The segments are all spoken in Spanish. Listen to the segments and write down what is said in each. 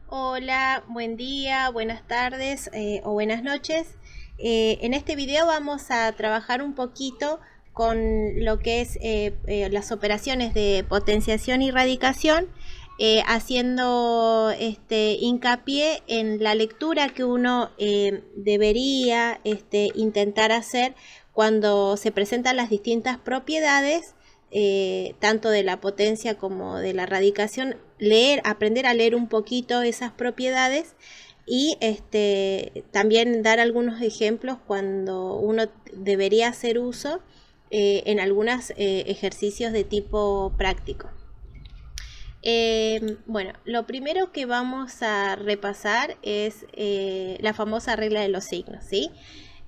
Hola, buen día, buenas tardes o buenas noches. En este video vamos a trabajar un poquito con lo que es las operaciones de potenciación y radicación, haciendo hincapié en la lectura que uno debería intentar hacer cuando se presentan las distintas propiedades, tanto de la potencia como de la radicación, aprender a leer un poquito esas propiedades y también dar algunos ejemplos cuando uno debería hacer uso en algunos ejercicios de tipo práctico. Bueno, lo primero que vamos a repasar es la famosa regla de los signos, ¿sí?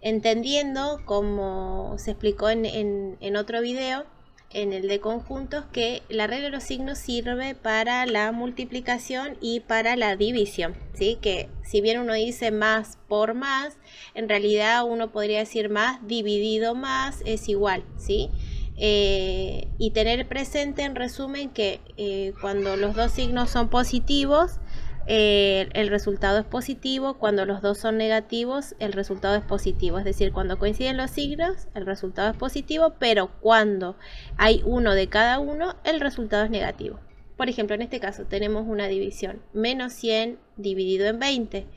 Entendiendo, como se explicó en otro video, en el de conjuntos, que la regla de los signos sirve para la multiplicación y para la división, ¿sí? Que si bien uno dice más por más, en realidad uno podría decir más dividido más es igual, ¿sí? Y tener presente, en resumen, que cuando los dos signos son positivos, el resultado es positivo. Cuando los dos son negativos, el resultado es positivo. Es decir, cuando coinciden los signos, el resultado es positivo, pero cuando hay uno de cada uno, el resultado es negativo. Por ejemplo, en este caso tenemos una división: menos 100 dividido en 20.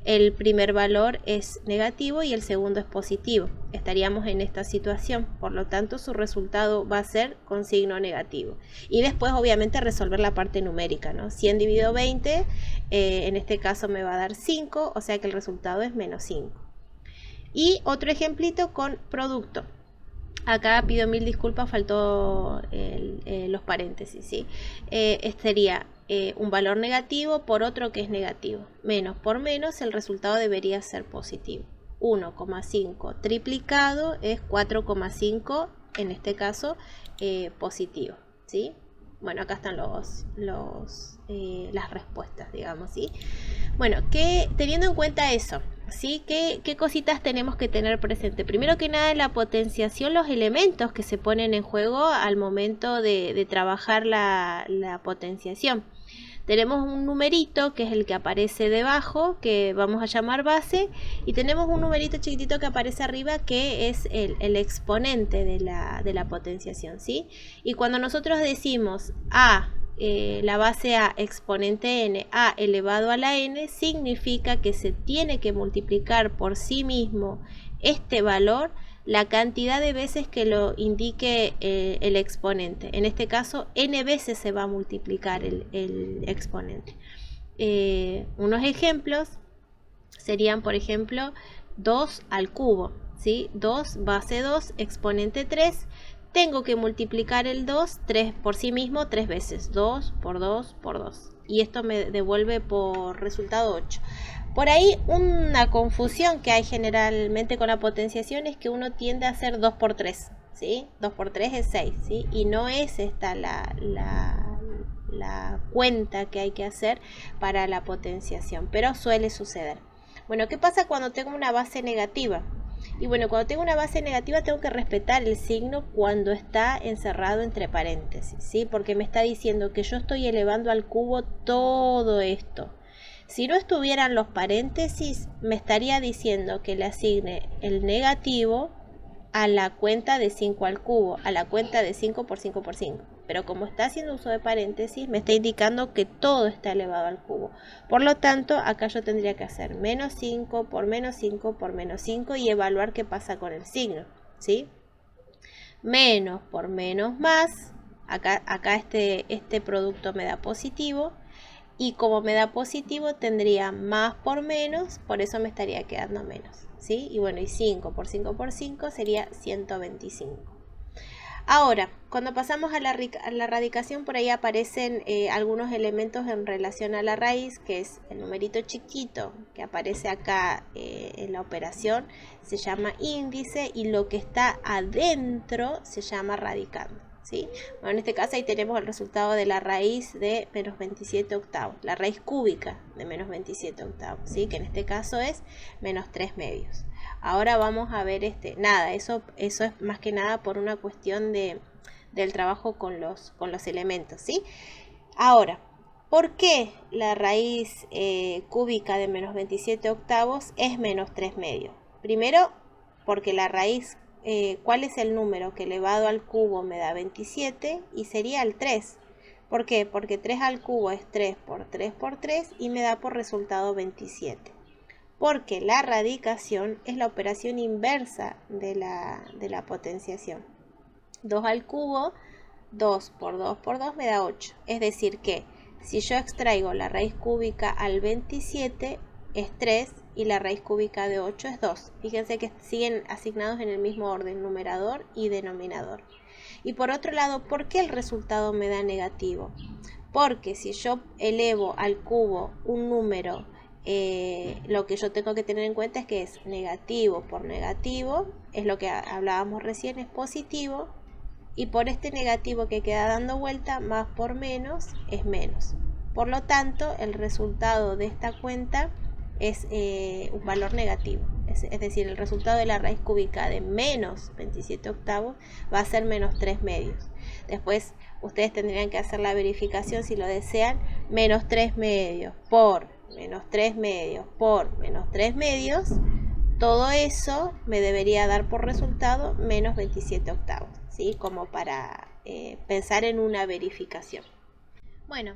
El primer valor es negativo y el segundo es positivo. Estaríamos en esta situación, por lo tanto su resultado va a ser con signo negativo. Y después obviamente resolver la parte numérica, ¿no? 100 dividido 20, en este caso me va a dar 5, o sea que el resultado es menos 5. Y otro ejemplito con producto. Acá pido mil disculpas, faltó los paréntesis, ¿sí? Sería un valor negativo por otro que es negativo. Menos por menos, el resultado debería ser positivo. 1,5 triplicado es 4,5, en este caso positivo, ¿sí? Bueno, acá están las respuestas, digamos, ¿sí? Bueno, teniendo en cuenta eso, ¿sí? ¿Qué cositas tenemos que tener presente? Primero que nada, la potenciación, los elementos que se ponen en juego al momento de trabajar la potenciación. Tenemos un numerito que es el que aparece debajo, que vamos a llamar base, y tenemos un numerito chiquitito que aparece arriba, que es el exponente de la potenciación, ¿sí? Y cuando nosotros decimos la base a exponente n, a elevado a la n, significa que se tiene que multiplicar por sí mismo este valor la cantidad de veces que lo indique el exponente. En este caso, n veces se va a multiplicar el exponente. Unos ejemplos serían, por ejemplo, 2 al cubo, ¿sí? 2, base 2, exponente 3. Tengo que multiplicar el 2 por sí mismo 3 veces. 2 por 2 por 2. Y esto me devuelve por resultado 8. Por ahí una confusión que hay generalmente con la potenciación es que uno tiende a hacer 2 por 3, ¿sí? 2 por 3 es 6, ¿sí? Y no es esta la cuenta que hay que hacer para la potenciación, pero suele suceder. Bueno, ¿qué pasa cuando tengo una base negativa? Y bueno, cuando tengo una base negativa tengo que respetar el signo cuando está encerrado entre paréntesis, ¿sí? Porque me está diciendo que yo estoy elevando al cubo todo esto. Si no estuvieran los paréntesis, me estaría diciendo que le asigne el negativo a la cuenta de 5 al cubo, a la cuenta de 5 por 5 por 5. Pero como está haciendo uso de paréntesis, me está indicando que todo está elevado al cubo. Por lo tanto, acá yo tendría que hacer menos 5 por menos 5 por menos 5 y evaluar qué pasa con el signo, ¿sí? Menos por menos más, acá este producto me da positivo. Y como me da positivo, tendría más por menos, por eso me estaría quedando menos, ¿sí? Y bueno, y 5 por 5 por 5 sería 125. Ahora, cuando pasamos a la radicación, por ahí aparecen algunos elementos en relación a la raíz, que es el numerito chiquito que aparece acá en la operación, se llama índice, y lo que está adentro se llama radicando, ¿sí? Bueno, en este caso ahí tenemos el resultado de la raíz de menos 27 octavos, la raíz cúbica de menos 27 octavos, ¿sí? Que en este caso es menos 3 medios. Ahora vamos a ver eso es más que nada por una cuestión del trabajo con los elementos, ¿sí? Ahora, ¿Por qué la raíz cúbica de menos 27 octavos es menos 3 medios? Primero, porque la raíz, ¿cuál es el número que elevado al cubo me da 27? Y sería el 3. ¿Por qué? Porque 3 al cubo es 3 por 3 por 3 y me da por resultado 27. Porque la radicación es la operación inversa de la potenciación. 2 al cubo, 2 por 2 por 2 me da 8. Es decir que si yo extraigo la raíz cúbica al 27 es 3 y la raíz cúbica de 8 es 2. Fíjense que siguen asignados en el mismo orden, numerador y denominador. Y por otro lado, ¿por qué el resultado me da negativo? Porque si yo elevo al cubo un número, lo que yo tengo que tener en cuenta es que es negativo por negativo, es lo que hablábamos recién, es positivo. Y por este negativo que queda dando vuelta, más por menos es menos. Por lo tanto, el resultado de esta cuenta es un valor negativo. Es decir, el resultado de la raíz cúbica de menos 27 octavos va a ser menos 3 medios. Después, ustedes tendrían que hacer la verificación si lo desean. Menos 3 medios por menos 3 medios por menos 3 medios. Todo eso me debería dar por resultado menos 27 octavos. ¿Sí? Como para pensar en una verificación. Bueno,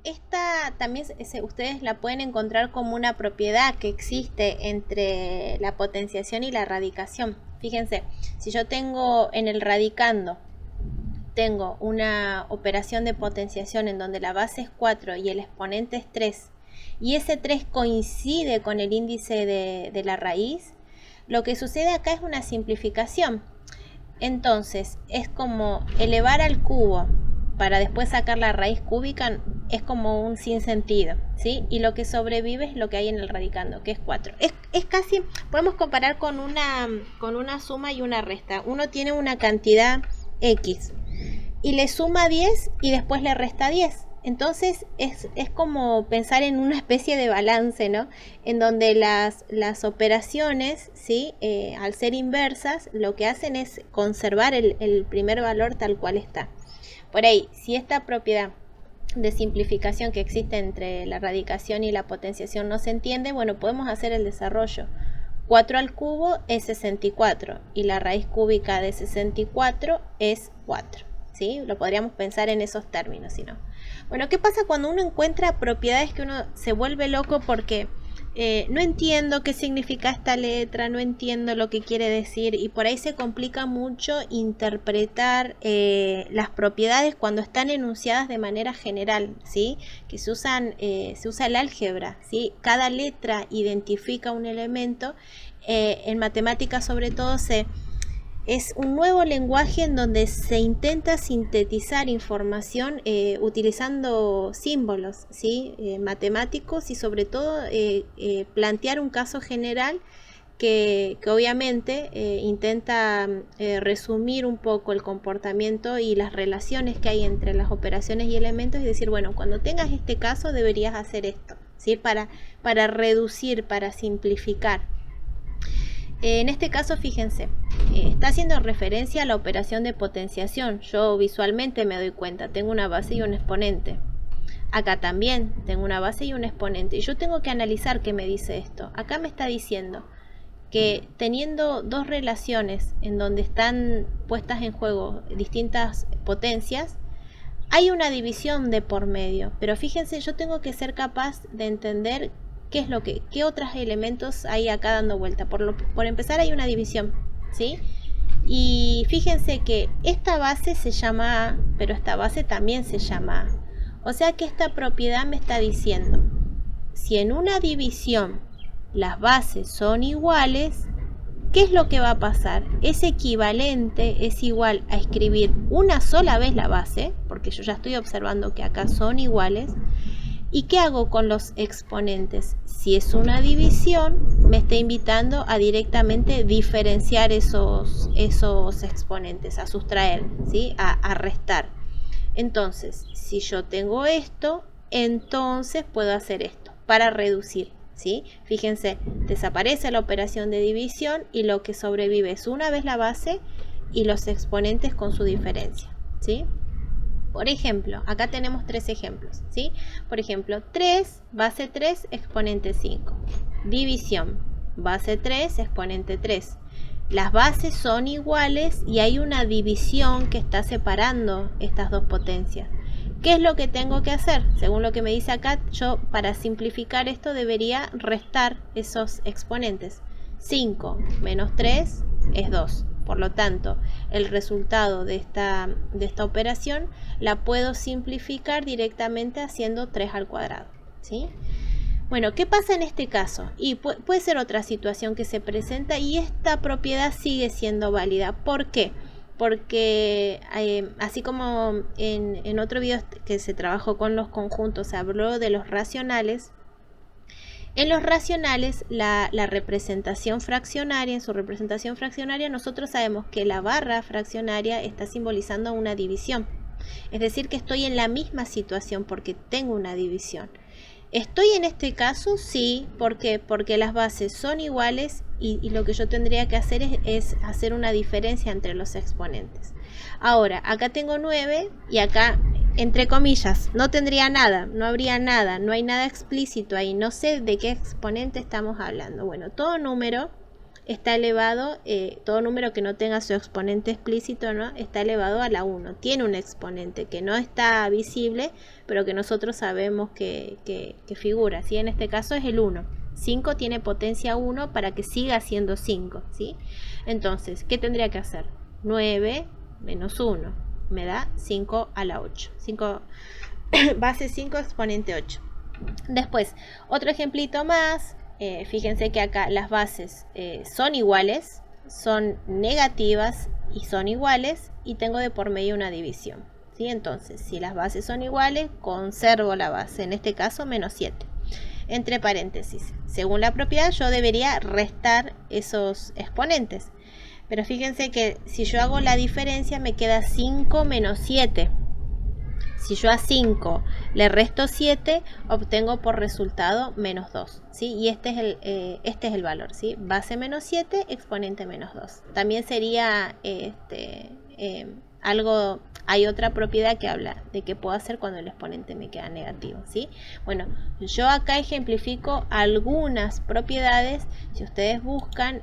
esta también ustedes la pueden encontrar como una propiedad que existe entre la potenciación y la radicación. Fíjense, si yo tengo en el radicando, tengo una operación de potenciación en donde la base es 4 y el exponente es 3, y ese 3 coincide con el índice de la raíz, lo que sucede acá es una simplificación. Entonces, es como elevar al cubo para después sacar la raíz cúbica, es como un sinsentido, ¿sí? Y lo que sobrevive es lo que hay en el radicando, que es 4. Es casi, podemos comparar con una suma y una resta. Uno tiene una cantidad X y le suma 10 y después le resta 10. Entonces es como pensar en una especie de balance, ¿no? En donde las operaciones, ¿sí? Al ser inversas, lo que hacen es conservar el primer valor tal cual está. Por ahí, si esta propiedad de simplificación que existe entre la radicación y la potenciación no se entiende, bueno, podemos hacer el desarrollo. 4 al cubo es 64 y la raíz cúbica de 64 es 4. ¿Sí? Lo podríamos pensar en esos términos, si no. Bueno, ¿qué pasa cuando uno encuentra propiedades que uno se vuelve loco porque no entiendo qué significa esta letra, no entiendo lo que quiere decir, y por ahí se complica mucho interpretar las propiedades cuando están enunciadas de manera general, ¿sí? Que se usa el álgebra, ¿sí? Cada letra identifica un elemento. En matemáticas sobre todo es un nuevo lenguaje en donde se intenta sintetizar información utilizando símbolos, ¿sí? Matemáticos, y sobre todo plantear un caso general que obviamente intenta resumir un poco el comportamiento y las relaciones que hay entre las operaciones y elementos, y decir, bueno, cuando tengas este caso deberías hacer esto, ¿sí? Para reducir, para simplificar. En este caso, fíjense, está haciendo referencia a la operación de potenciación. Yo visualmente me doy cuenta, tengo una base y un exponente. Acá también tengo una base y un exponente. Y yo tengo que analizar qué me dice esto. Acá me está diciendo que teniendo dos relaciones en donde están puestas en juego distintas potencias, hay una división de por medio. Pero fíjense, yo tengo que ser capaz de entender qué otros elementos hay acá dando vuelta. Por empezar, hay una división, ¿sí? Y fíjense que esta base se llama A, pero esta base también se llama A. O sea que esta propiedad me está diciendo, si en una división las bases son iguales, ¿qué es lo que va a pasar? Es equivalente, es igual a escribir una sola vez la base, porque yo ya estoy observando que acá son iguales. ¿Y qué hago con los exponentes? Si es una división, me está invitando a directamente diferenciar esos exponentes, a sustraer, ¿sí? A restar. Entonces, si yo tengo esto, entonces puedo hacer esto para reducir, ¿sí? Fíjense, desaparece la operación de división y lo que sobrevive es una vez la base y los exponentes con su diferencia, ¿sí? Por ejemplo, acá tenemos 3 ejemplos, ¿sí? Por ejemplo, 3, base 3, exponente 5. División, base 3, exponente 3. Las bases son iguales y hay una división que está separando estas dos potencias. ¿Qué es lo que tengo que hacer? Según lo que me dice acá, yo para simplificar esto debería restar esos exponentes. 5 menos 3 es 2. Por lo tanto, el resultado de esta operación la puedo simplificar directamente haciendo 3 al cuadrado, ¿sí? Bueno, ¿qué pasa en este caso? Y puede ser otra situación que se presenta y esta propiedad sigue siendo válida. ¿Por qué? Porque así como en otro video que se trabajó con los conjuntos, se habló de los racionales. En los racionales, la representación fraccionaria, en su representación fraccionaria, nosotros sabemos que la barra fraccionaria está simbolizando una división. Es decir, que estoy en la misma situación porque tengo una división. ¿Estoy en este caso? Sí. ¿Por qué? Porque las bases son iguales y lo que yo tendría que hacer es hacer una diferencia entre los exponentes. Ahora, acá tengo 9 y acá, entre comillas, no tendría nada, no habría nada, no hay nada explícito ahí. No sé de qué exponente estamos hablando. Bueno, todo número está elevado, todo número que no tenga su exponente explícito, ¿no? Está elevado a la 1. Tiene un exponente que no está visible, pero que nosotros sabemos que figura, ¿sí? En este caso es el 1. 5 tiene potencia 1 para que siga siendo 5, ¿sí? Entonces, ¿qué tendría que hacer? 9 menos 1 me da 5 a la 8. 5, base 5, exponente 8. Después, otro ejemplito más. Fíjense que acá las bases son iguales, son negativas y son iguales, y tengo de por medio una división, ¿sí? Entonces, si las bases son iguales, conservo la base, en este caso menos 7. Entre paréntesis, según la propiedad yo debería restar esos exponentes, pero fíjense que si yo hago la diferencia me queda 5 menos 7. Si yo a 5 le resto 7, obtengo por resultado menos 2, ¿sí? Y este es el valor, ¿sí? Base menos 7, exponente menos 2. También sería algo, hay otra propiedad que habla de qué puedo hacer cuando el exponente me queda negativo, ¿sí? Bueno, yo acá ejemplifico algunas propiedades. Si ustedes buscan,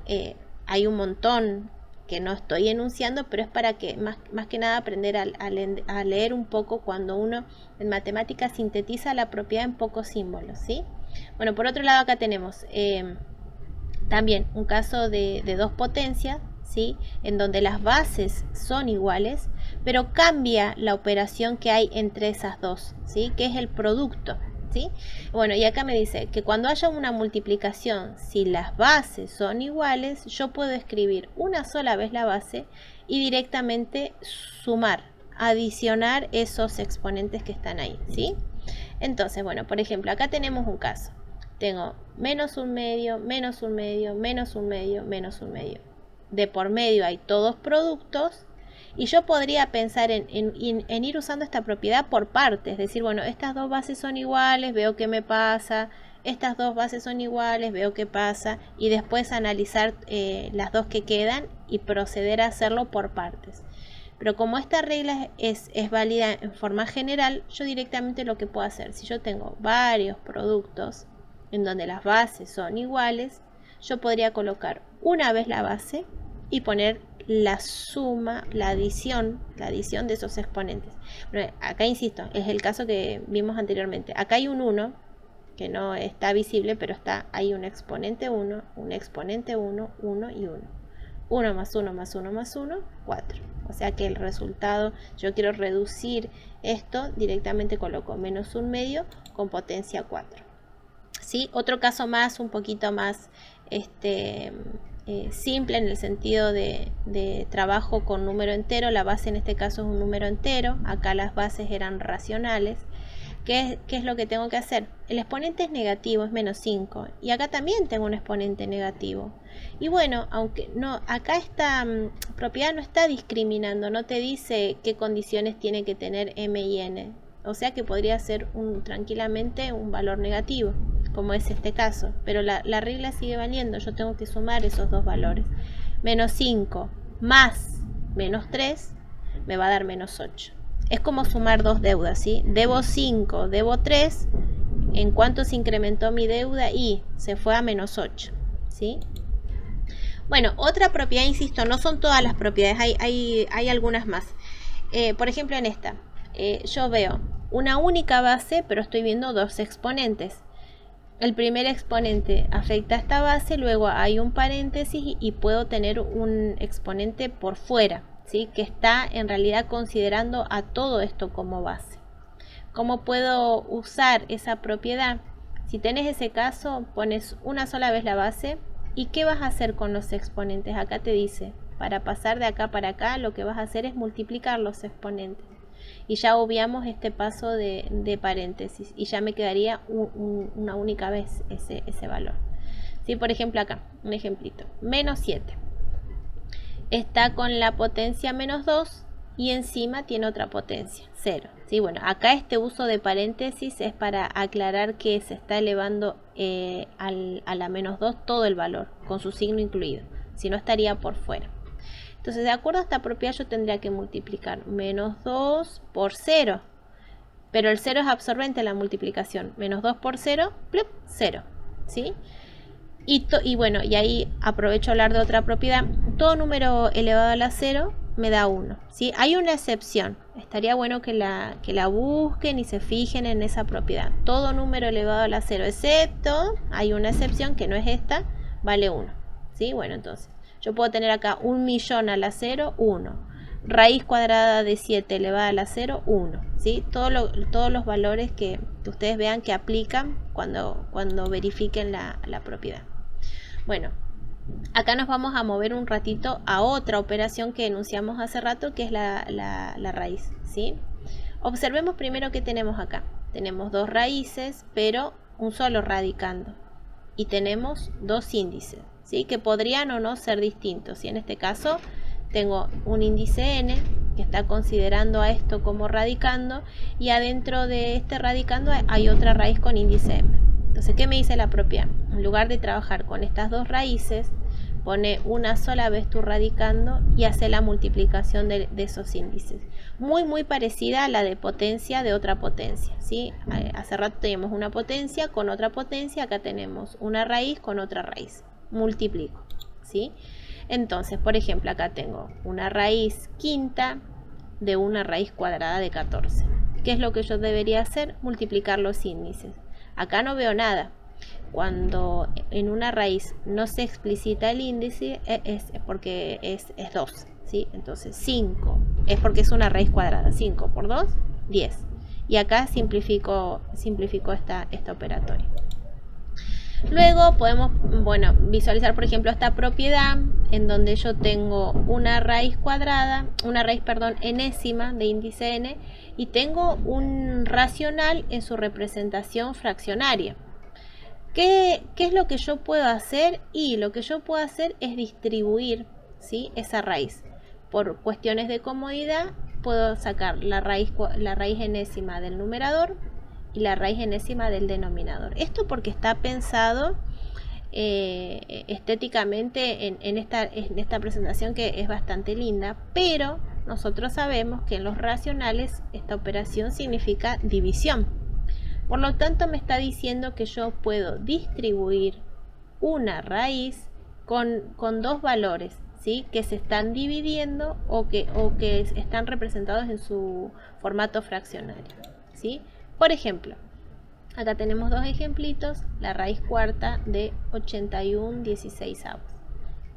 hay un montón que no estoy enunciando, pero es para que más que nada aprender a leer un poco cuando uno en matemáticas sintetiza la propiedad en pocos símbolos, ¿sí? Bueno, por otro lado acá tenemos también un caso de dos potencias, ¿sí? En donde las bases son iguales, pero cambia la operación que hay entre esas dos, ¿sí? Que es el producto, ¿sí? Bueno, y acá me dice que cuando haya una multiplicación, si las bases son iguales, yo puedo escribir una sola vez la base y directamente sumar, adicionar esos exponentes que están ahí, ¿sí? Entonces, bueno, por ejemplo, acá tenemos un caso. Tengo menos un medio, menos un medio, menos un medio, menos un medio. De por medio hay todos productos. Y yo podría pensar en ir usando esta propiedad por partes. Es decir, bueno, estas dos bases son iguales, veo qué me pasa. Estas dos bases son iguales, veo qué pasa. Y después analizar las dos que quedan y proceder a hacerlo por partes. Pero como esta regla es válida en forma general, yo directamente lo que puedo hacer, si yo tengo varios productos en donde las bases son iguales, yo podría colocar una vez la base y poner la suma, la adición de esos exponentes. Bueno, acá insisto, es el caso que vimos anteriormente. Acá hay un 1 que no está visible, pero hay un exponente 1, un exponente 1, 1 y 1. 1 más 1 más 1 más 1, 4. O sea que el resultado, yo quiero reducir esto, directamente coloco menos un medio con potencia 4. ¿Sí? Otro caso más, un poquito más simple en el sentido de trabajo con número entero. La base en este caso es un número entero. Acá las bases eran racionales. ¿Qué es lo que tengo que hacer? El exponente es negativo, es menos 5. Y acá también tengo un exponente negativo. Y bueno, aunque no, acá esta propiedad no está discriminando, no te dice qué condiciones tiene que tener m y n. O sea que podría ser tranquilamente un valor negativo, como es este caso. Pero la regla sigue valiendo, yo tengo que sumar esos dos valores. Menos 5 más menos 3 me va a dar menos 8. es como sumar dos deudas, ¿sí? Debo 5, debo 3. ¿En cuánto se incrementó mi deuda? Y se fue a menos 8, ¿sí? Bueno, otra propiedad, insisto, no son todas las propiedades, hay algunas más. Por ejemplo, en esta, yo veo una única base, pero estoy viendo dos exponentes. El primer exponente afecta a esta base, luego hay un paréntesis y puedo tener un exponente por fuera, ¿sí? Que está en realidad considerando a todo esto como base. ¿Cómo puedo usar esa propiedad? Si tenés ese caso, pones una sola vez la base. ¿Y qué vas a hacer con los exponentes? Acá te dice, para pasar de acá para acá, lo que vas a hacer es multiplicar los exponentes. Y ya obviamos este paso de paréntesis y ya me quedaría una única vez ese valor. ¿Sí? Por ejemplo acá, un ejemplito, menos 7. Está con la potencia menos 2 y encima tiene otra potencia, 0. ¿Sí? Bueno, acá este uso de paréntesis es para aclarar que se está elevando a la menos 2 todo el valor, con su signo incluido, si no estaría por fuera. Entonces, de acuerdo a esta propiedad, yo tendría que multiplicar menos 2 por 0. Pero el 0 es absorbente en la multiplicación. Menos 2 por 0, ¡plup! 0. ¿Sí? Y bueno, y ahí aprovecho a hablar de otra propiedad. Todo número elevado a la 0 me da 1. ¿Sí? Hay una excepción. Estaría bueno que la busquen y se fijen en esa propiedad. Todo número elevado a la 0, excepto, hay una excepción que no es esta, vale 1. ¿Sí? Bueno, entonces, yo puedo tener acá 1.000.000 a la 0, 1. Raíz cuadrada de 7 elevada a la 0, 1. ¿Sí? Todos los valores que ustedes vean que aplican cuando verifiquen la propiedad. Bueno, acá nos vamos a mover un ratito a otra operación que enunciamos hace rato, que es la raíz, ¿sí? Observemos primero qué tenemos acá. Tenemos dos raíces, pero un solo radicando. Y tenemos dos índices, ¿sí? Que podrían o no ser distintos. ¿Sí? En este caso tengo un índice n que está considerando a esto como radicando, y adentro de este radicando hay otra raíz con índice m. Entonces, ¿qué me dice la propiedad? En lugar de trabajar con estas dos raíces, pone una sola vez tu radicando y hace la multiplicación de esos índices. Muy parecida a la de potencia de otra potencia, ¿sí? Hace rato teníamos una potencia con otra potencia, acá tenemos una raíz con otra raíz. Multiplico, ¿sí? Entonces, por ejemplo, acá tengo una raíz quinta de una raíz cuadrada de 14. ¿Qué es lo que yo debería hacer? Multiplicar los índices. Acá no veo nada. Cuando en una raíz no se explicita el índice, es porque es 2, ¿sí? Entonces 5 es porque es una raíz cuadrada. 5 por 2, 10. Y acá simplifico esta operatoria. Luego podemos, bueno, visualizar, por ejemplo, esta propiedad en donde yo tengo una raíz cuadrada, enésima de índice n, y tengo un racional en su representación fraccionaria. ¿Qué es lo que yo puedo hacer? Y lo que yo puedo hacer es distribuir, ¿sí? Esa raíz. Por cuestiones de comodidad, puedo sacar la raíz enésima del numerador y la raíz enésima del denominador. Esto porque está pensado estéticamente en esta presentación, que es bastante linda, pero nosotros sabemos que en los racionales esta operación significa división. Por lo tanto, me está diciendo que yo puedo distribuir una raíz con dos valores, ¿sí? Que se están dividiendo o que están representados en su formato fraccionario, ¿sí? Por ejemplo, acá tenemos dos ejemplitos. La raíz cuarta de 81/16.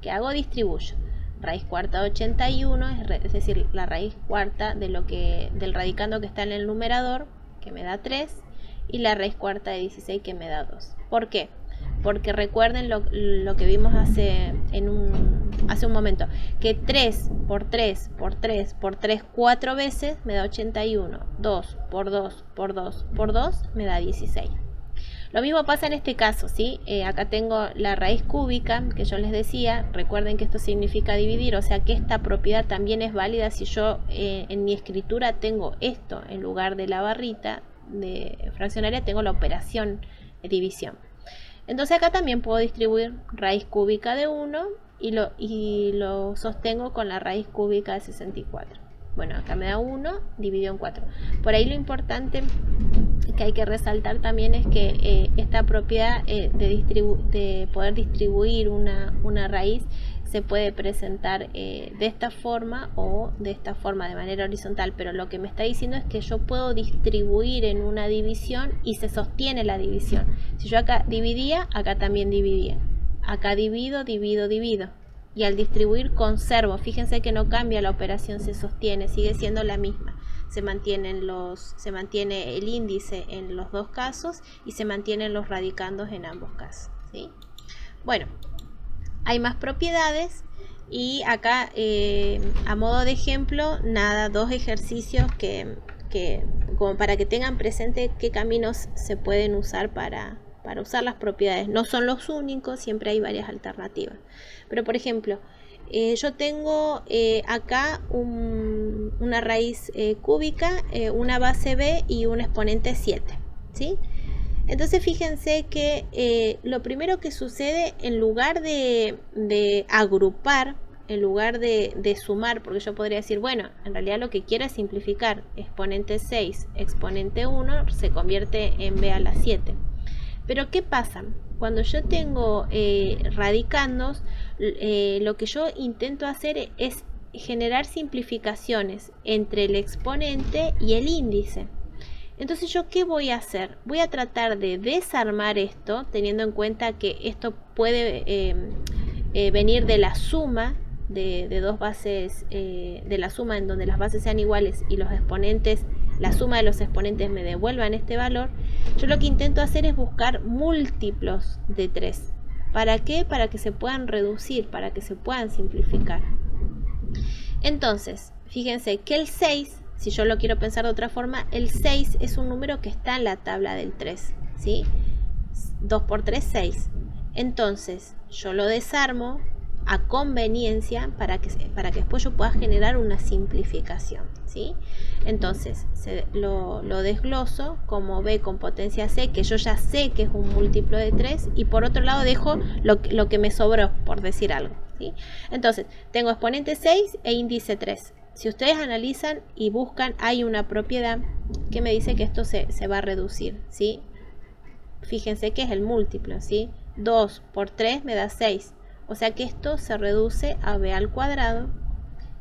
¿Qué hago? Distribuyo. Raíz cuarta de 81, es decir, la raíz cuarta del radicando que está en el numerador, que me da 3, y la raíz cuarta de 16, que me da 2. ¿Por qué? Porque recuerden lo que vimos hace un momento, que 3 por 3 por 3 por 3 4 veces me da 81, 2 por 2 por 2 por 2 me da 16. Lo mismo pasa en este caso, ¿sí? Acá tengo la raíz cúbica, que yo les decía. Recuerden que esto significa dividir, o sea que esta propiedad también es válida si yo en mi escritura tengo esto en lugar de la barrita de fraccionaria, tengo la operación de división. Entonces acá también puedo distribuir raíz cúbica de 1 y lo sostengo con la raíz cúbica de 64. Bueno, acá me da 1 dividido en 4. Por ahí lo importante que hay que resaltar también es que esta propiedad de poder distribuir una raíz se puede presentar de esta forma o de esta forma de manera horizontal, pero lo que me está diciendo es que yo puedo distribuir en una división y se sostiene la división. Si yo acá dividía, acá también dividía. Acá divido, divido, divido. Y al distribuir conservo, fíjense que no cambia la operación, se sostiene, sigue siendo la misma. Se mantiene el índice en los dos casos y se mantienen los radicandos en ambos casos, ¿sí? Bueno, hay más propiedades y acá a modo de ejemplo, dos ejercicios que como para que tengan presente qué caminos se pueden usar para usar las propiedades. No son los únicos, siempre hay varias alternativas. Pero por ejemplo, yo tengo acá una raíz cúbica, una base b y un exponente 7, ¿sí? Entonces fíjense que lo primero que sucede, en lugar de agrupar, en lugar de sumar, porque yo podría decir, bueno, en realidad lo que quiero es simplificar, exponente 6, exponente 1, se convierte en b a la 7. Pero ¿qué pasa? Cuando yo tengo radicandos, lo que yo intento hacer es generar simplificaciones entre el exponente y el índice. Entonces, ¿yo qué voy a hacer? Voy a tratar de desarmar esto, teniendo en cuenta que esto puede venir de la suma de dos bases, de la suma en donde las bases sean iguales y los exponentes, la suma de los exponentes me devuelvan este valor. Yo lo que intento hacer es buscar múltiplos de 3. ¿Para qué? Para que se puedan reducir, para que se puedan simplificar. Entonces, fíjense que el 6, si yo lo quiero pensar de otra forma, el 6 es un número que está en la tabla del 3, ¿sí? 2 por 3, 6. Entonces, yo lo desarmo a conveniencia para que después yo pueda generar una simplificación, ¿sí? Entonces, lo desgloso como b con potencia c, que yo ya sé que es un múltiplo de 3, y por otro lado dejo lo que me sobró, por decir algo, ¿sí? Entonces, tengo exponente 6 e índice 3. Si ustedes analizan y buscan, hay una propiedad que me dice que esto se va a reducir, ¿sí? Fíjense que es el múltiplo, ¿sí? 2 por 3 me da 6. O sea que esto se reduce a b al cuadrado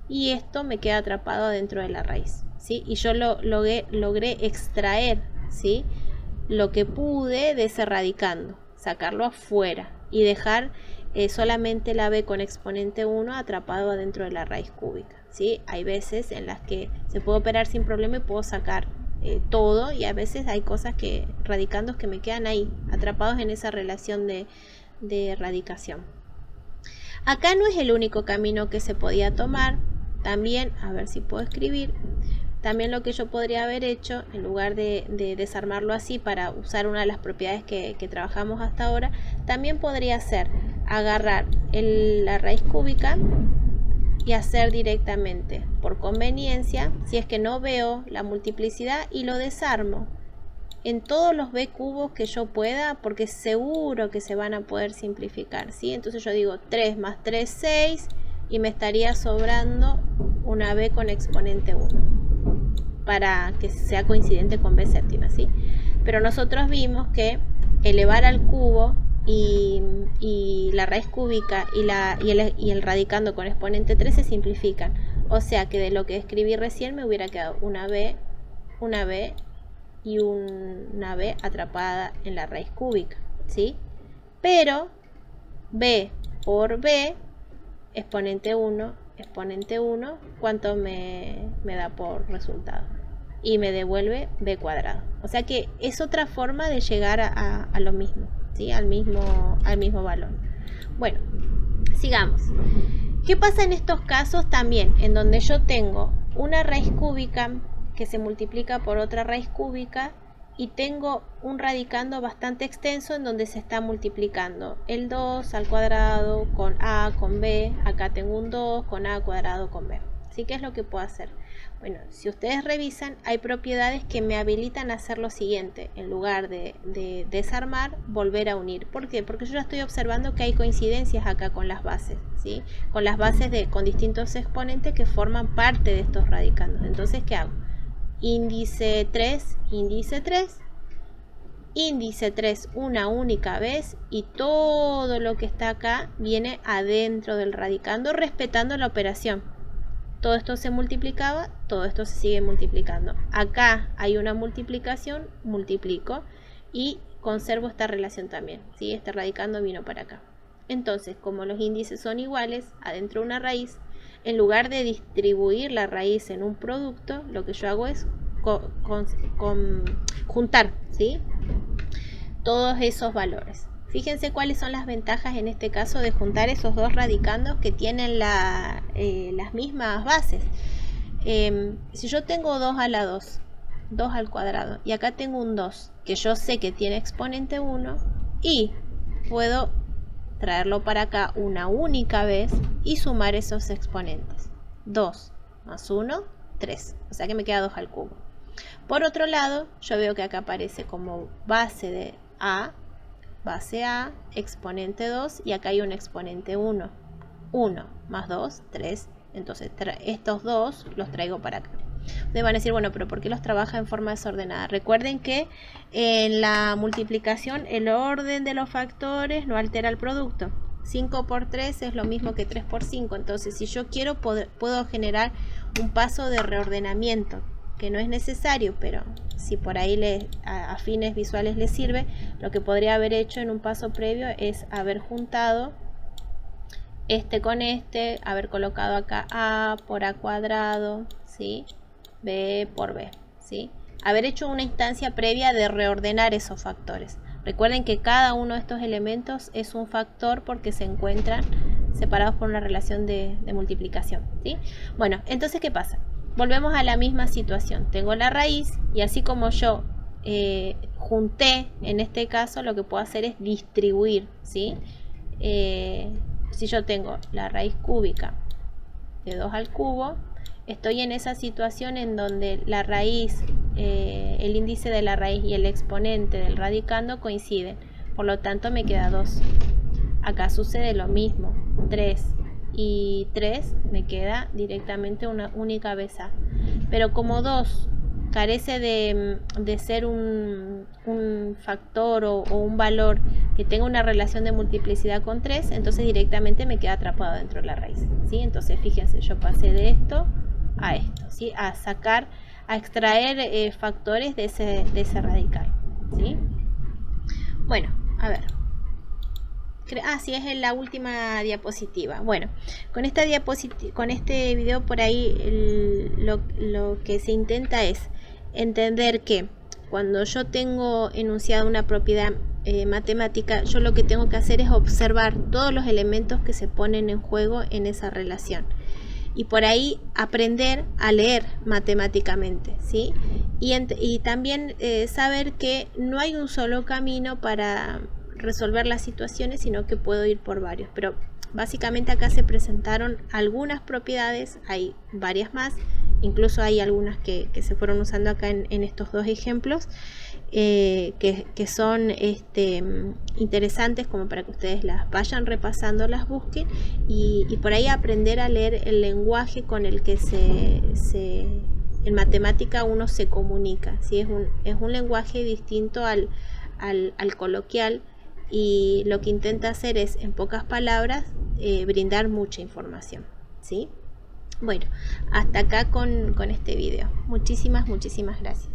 y esto me queda atrapado dentro de la raíz, ¿sí? Y yo logré extraer, ¿sí?, lo que pude de ese radicando, sacarlo afuera y dejar solamente la b con exponente 1 atrapado adentro de la raíz cúbica, ¿sí? Hay veces en las que se puede operar sin problema y puedo sacar todo, y a veces hay cosas radicandos que me quedan ahí, atrapados en esa relación de radicación. Acá no es el único camino que se podía tomar. También, a ver si puedo escribir, también lo que yo podría haber hecho, en lugar de desarmarlo así para usar una de las propiedades que trabajamos hasta ahora, también podría ser agarrar la raíz cúbica y hacer directamente, por conveniencia, si es que no veo la multiplicidad, y lo desarmo en todos los b cubos que yo pueda, porque seguro que se van a poder simplificar, ¿sí? Entonces yo digo 3 más 3, 6, y me estaría sobrando una b con exponente 1 para que sea coincidente con b séptima, ¿sí? Pero nosotros vimos que elevar al cubo y la raíz cúbica y el radicando con exponente 3 se simplifican. O sea que de lo que escribí recién me hubiera quedado una b y una b atrapada en la raíz cúbica, ¿sí? Pero b por b, exponente 1, ¿cuánto me da por resultado? Y me devuelve b cuadrado. O sea que es otra forma de llegar a lo mismo, ¿sí? Al mismo valor. Bueno, sigamos. ¿Qué pasa en estos casos también? En donde yo tengo una raíz cúbica que se multiplica por otra raíz cúbica y tengo un radicando bastante extenso en donde se está multiplicando el 2 al cuadrado con a con b. Acá tengo un 2 con a cuadrado con b. ¿Sí? ¿Qué es lo que puedo hacer? Bueno, si ustedes revisan, hay propiedades que me habilitan a hacer lo siguiente. En lugar de desarmar, volver a unir. ¿Por qué? Porque yo ya estoy observando que hay coincidencias acá con las bases, ¿sí? Con las bases con distintos exponentes que forman parte de estos radicandos. Entonces, ¿qué hago? Índice 3, índice 3. Índice 3 una única vez y todo lo que está acá viene adentro del radicando respetando la operación. Todo esto se multiplicaba, todo esto se sigue multiplicando. Acá hay una multiplicación, multiplico y conservo esta relación también, ¿sí? Este radicando vino para acá. Entonces, como los índices son iguales, adentro de una raíz, en lugar de distribuir la raíz en un producto, lo que yo hago es juntar, ¿sí? Todos esos valores. Fíjense cuáles son las ventajas en este caso de juntar esos dos radicandos que tienen las mismas bases. Si yo tengo 2 a la 2, 2 al cuadrado, y acá tengo un 2, que yo sé que tiene exponente 1, y puedo traerlo para acá una única vez y sumar esos exponentes. 2 más 1, 3, o sea que me queda 2 al cubo. Por otro lado, yo veo que acá aparece como base de A, base A, exponente 2 y acá hay un exponente 1. 1 más 2, 3. Entonces estos dos los traigo para acá. Ustedes van a decir, bueno, pero ¿por qué los trabaja en forma desordenada? Recuerden que en la multiplicación el orden de los factores no altera el producto. 5 por 3 es lo mismo que 3 por 5. Entonces si yo quiero puedo generar un paso de reordenamiento, que no es necesario, pero si por ahí a fines visuales les sirve, lo que podría haber hecho en un paso previo es haber juntado este con este, haber colocado acá A por A cuadrado, ¿sí? B por B, ¿sí? Haber hecho una instancia previa de reordenar esos factores. Recuerden que cada uno de estos elementos es un factor porque se encuentran separados por una relación de multiplicación, ¿sí? Bueno, entonces, ¿qué pasa? Volvemos a la misma situación. Tengo la raíz y así como yo junté, en este caso lo que puedo hacer es distribuir, ¿sí? Si yo tengo la raíz cúbica de 2 al cubo, estoy en esa situación en donde la raíz, el índice de la raíz y el exponente del radicando coinciden. Por lo tanto me queda 2. Acá sucede lo mismo. 3 y 3 me queda directamente una única vez A. Pero como 2 carece de ser un factor o un valor que tenga una relación de multiplicidad con 3, entonces directamente me queda atrapado dentro de la raíz, ¿sí? Entonces fíjense, yo pasé de esto a esto, ¿sí? A extraer factores de ese radical, ¿sí? Bueno, a ver. Sí, es en la última diapositiva. Bueno, con esta diapositiva, con este video por ahí lo que se intenta es entender que cuando yo tengo enunciada una propiedad matemática, yo lo que tengo que hacer es observar todos los elementos que se ponen en juego en esa relación y por ahí aprender a leer matemáticamente, ¿sí? Y también saber que no hay un solo camino para resolver las situaciones, sino que puedo ir por varios. Pero básicamente acá se presentaron algunas propiedades, hay varias más, incluso hay algunas que se fueron usando acá en estos dos ejemplos, que son interesantes como para que ustedes las vayan repasando, las busquen y por ahí aprender a leer el lenguaje con el que en matemática uno se comunica, ¿sí? Es un lenguaje distinto al coloquial, y lo que intenta hacer es, en pocas palabras, brindar mucha información, ¿sí? Bueno, hasta acá con este video. Muchísimas gracias.